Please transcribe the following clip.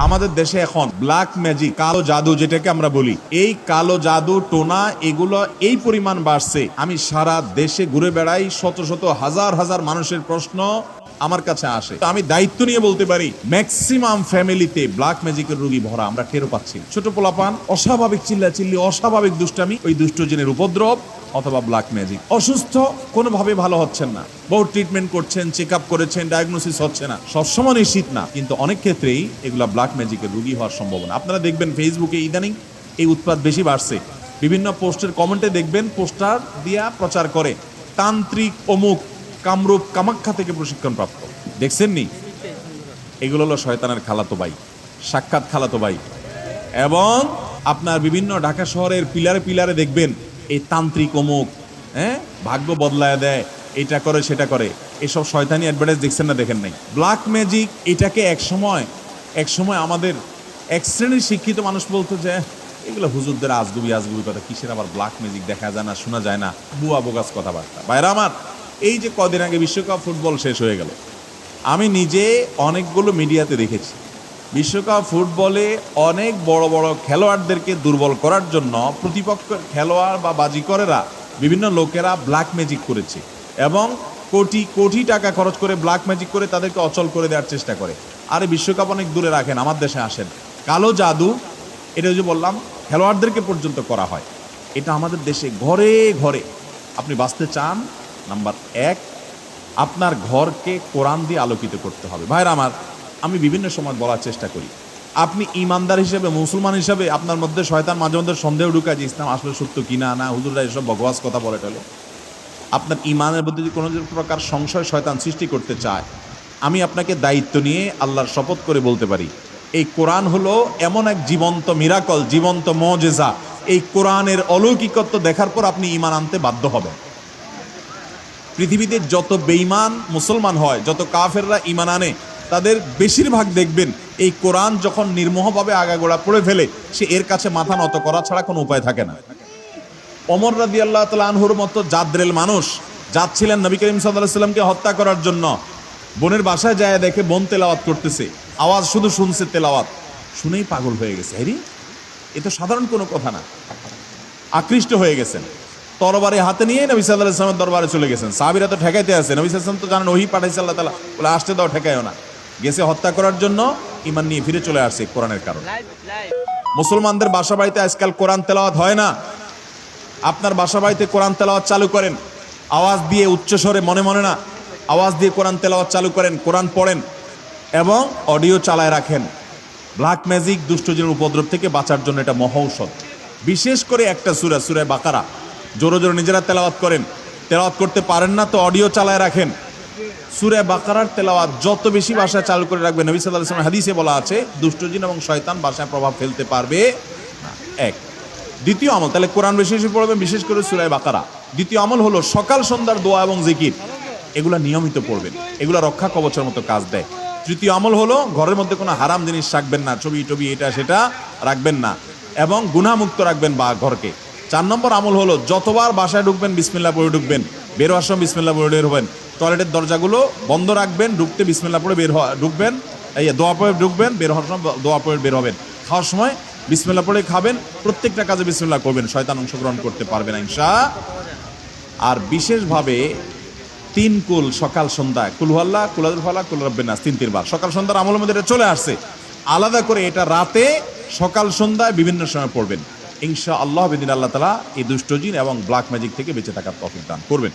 আমাদের দেশে এখন ব্ল্যাক ম্যাজিক, কালো জাদু যেটাকে আমরা বলি, এই কালো জাদু টোনা এগুলো এই পরিমাণ বাড়ছে। আমি সারা দেশে ঘুরে বেড়াই, শত শত হাজার হাজার মানুষের প্রশ্ন আমার কাছে আসে। আমি দায়িত্ব নিয়ে বলতে পারি ম্যাক্সিমাম ফ্যামিলিতে ব্ল্যাক ম্যাজিকের রোগী ভরা, আমরা টেরও পাচ্ছি। ছোট পোলাপান অস্বাভাবিক চিল্লাচিল্লি, অস্বাভাবিক দুষ্টামি, ওই দুষ্ট জিনের উপদ্রব অথবা ব্ল্যাক ম্যাজিক। অসুস্থ, কোনোভাবে ভালো হচ্ছেন না, বহু ট্রিটমেন্ট করছেন, চেক আপ করেছেন, ডায়াগনোসিস হচ্ছে না। সবসময় নিশ্চিত না, কিন্তু অনেক ক্ষেত্রেই এগুলা ব্ল্যাক ম্যাজিকের রোগী হওয়ার সম্ভাবনা। আপনারা দেখবেন ফেসবুকে ইদানিং এই উৎপাত বেশি বাড়ছে। বিভিন্ন পোস্টের কমেন্টে দেখবেন পোস্টার দিয়া প্রচার করে তান্ত্রিক অমুক কামরূপ কামাখ্যা থেকে প্রশিক্ষণ প্রাপ্ত। দেখছেন নি? এগুলো হলো শয়তানের খালাতো ভাই, সাক্ষাৎ খালাতো ভাই। এবং আপনার বিভিন্ন ঢাকা শহরের পিলারে পিলারে দেখবেন এই তান্ত্রিক অমুক, ভাগ্য বদলায় দেয়, এটা করে সেটা করে, এসব শয়তানি অ্যাডভার্টাইজ দেখছেন না? দেখেন নাই? ব্ল্যাক ম্যাজিক এটাকে এক সময় আমাদের এক শ্রেণীর শিক্ষিত মানুষ বলতো যে এগুলো হুজুরদের আজগুবি কথা, কিসের আবার ব্ল্যাক ম্যাজিক, দেখা যায় না, শোনা যায় না, বুয়া বোগাস কথাবার্তা। বাইরে আমার এই যে কদিন আগে বিশ্বকাপ ফুটবল শেষ হয়ে গেল, আমি নিজে অনেকগুলো মিডিয়াতে দেখেছি বিশ্বকাপ ফুটবলে অনেক বড় বড় খেলোয়াড়দেরকে দুর্বল করার জন্য প্রতিপক্ষের খেলোয়াড় বা বাজিকরেরা, বিভিন্ন লোকেরা ব্ল্যাক ম্যাজিক করেছে এবং কোটি কোটি টাকা খরচ করে ব্ল্যাক ম্যাজিক করে তাদেরকে অচল করে দেওয়ার চেষ্টা করে। আরে বিশ্বকাপ অনেক দূরে রাখেন, আমার দেশে আসেন, কালো জাদু, এটা যে বললাম খেলোয়াড়দেরকে পর্যন্ত করা হয়। এটা আমাদের দেশে ঘরে ঘরে। আপনি বাঁচতে চান, নাম্বার এক, আপনার ঘরকে কোরআন দিয়ে আলোকিত করতে হবে। ভাইরা আমার, আমি বিভিন্ন সময় বলার চেষ্টা করি, আপনি ইমানদার হিসেবে, মুসলমান হিসেবে আপনার মধ্যে শয়তান মাঝে মধ্যে সন্দেহ ঢুকায় যে ইসলাম আসলে সত্য কিনা, না হুজুররা এসব বকওয়াস কথা বলে টলে। আপনার ইমানের মধ্যে যদি কোনো প্রকার সংশয় শয়তান সৃষ্টি করতে চায়, আমি আপনাকে দায়িত্ব নিয়ে আল্লাহর শপথ করে বলতে পারি, এই কোরআন হলো এমন এক জীবন্ত মিরাকল, জীবন্ত মুজিজা। এই কোরআনের অলৌকিকত্ব দেখার পর আপনি ইমান আনতে বাধ্য হবেন। পৃথিবীতে যত বেঈমান মুসলমান হয়, যত কাফেররা ইমান আনে, তাদের বেশিরভাগ দেখবেন এই কোরআন যখন নির্মোহভাবে আগাগোড়া পড়ে ফেলে, সে এর কাছে মাথা নত করা ছাড়া কোনো উপায় থাকে না। ওমর রাদিয়াল্লাহু তাআলা আনহুর মতো জাদ্রেল মানুষ যাচ্ছিলেন নবী করিম সাল্লাল্লাহু আলাইহি ওয়াসাল্লামকে হত্যা করার জন্য, বোনের বাসায় যায় দেখে বোন তেলাওয়াত করতেছে, আওয়াজ শুধু শুনছে, তেলাওয়াত শুনেই পাগল হয়ে গেছে। আরে এ তো সাধারণ কোনো কথা না, আকৃষ্ট হয়ে গেছেন। তরবারি হাতে নিয়ে নবী সাল্লাল্লাহু আলাইহি ওয়াসাল্লামের দরবারে চলে গেছেন। সাহাবীরা তো ঠেকাইতে আছে, নবী সাল্লাল্লাহু আলাইহি ওয়াসাল্লাম তো জানেন ওহী পাঠাইছে আল্লাহ তাআলা, বলে আসতে দাও, ঠেকাইও না। গেছে হত্যা করার জন্য, ইমান নিয়ে ফিরে চলে আসছে কোরআনের কারণে। মুসলমানদের বাসা বাড়িতে আজকাল কোরআন তেলাওয়াত হয় না। আপনার বাসা বাড়িতে কোরআন তেলাওয়াত চালু করেন, আওয়াজ দিয়ে, উচ্চস্বরে, মনে মনে না, আওয়াজ দিয়ে কোরআন তেলাওয়াত চালু করেন, কোরআন পড়েন এবং অডিও চালায় রাখেন। ব্ল্যাক ম্যাজিক, দুষ্টজিনের উপদ্রব থেকে বাঁচার জন্য এটা মহৌষধ। বিশেষ করে একটা সূরা, সূরা বাকারা, জোরে জোরে নিজেরা তেলাওয়াত করেন। তেলাওয়াত করতে পারেন না তো অডিও চালায় রাখেন। সূরা বাকারার তেলাওয়াত যত বেশি ভাষায় চালু করে রাখবেন, নবী সাল্লাল্লাহু আলাইহি ওয়াসাল্লাম হাদিসে বলা আছে দুষ্টজিন এবং শয়তান ভাষায় প্রভাব ফেলতে পারবে না। এক। দ্বিতীয় আমল, তাহলে কোরআন বেশি বেশি পড়বেন, বিশেষ করে সূরা বাকারা। দ্বিতীয় আমল হলো সকাল সন্ধ্যার দোয়া এবং জিকির, এগুলা নিয়মিত পড়বেন, এগুলা রক্ষা কবচের মতো কাজ দেয়। তৃতীয় আমল হলো ঘরের মধ্যে কোনো হারাম জিনিস রাখবেন না, ছবি টবি এটা সেটা রাখবেন না, এবং গুনাহমুক্ত রাখবেন বা ঘরকে। 4 নম্বর আমল হলো যতবার বাসায় ঢুকবেন বিসমিল্লাহ পড়ে ঢুকবেন, বের হওয়ার সময় বিসমিল্লাহ পড়ে বের হবেন। টয়লেটের দরজাগুলো বন্ধ রাখবেন, ঢুকতে বিসমিল্লাহ পড়ে ঢুকবেন, এই দোয়া পড়ে ঢুকবেন, বের হওয়ার সময় দোয়া পড়ে বের হবেন। খাওয়ার সময় বিসমিল্লাহ পড়ে খাবেন, প্রত্যেকটা কাজে বিসমিল্লাহ করবেন, শয়তান অংশগ্রহণ করতে পারবে না ইনশাআল্লাহ। আর বিশেষভাবে 3 কুল সকাল সন্ধ্যা, কুল হুয়াল্লাহ, কুল আযুল ফালাক, কুল রাব্বিন নাস, 3 বার সকাল সন্ধ্যার আমলের মধ্যে চলে আসছে। আলাদা করে এটা রাতে, সকাল সন্ধ্যায় বিভিন্ন সময় পড়বেন ইনশাআল্লাহ। বিদিন আল্লাহ তাআলা এই দুষ্টজিন এবং ব্ল্যাক ম্যাজিক থেকে বেঁচে থাকার তৌফিক দান করবেন।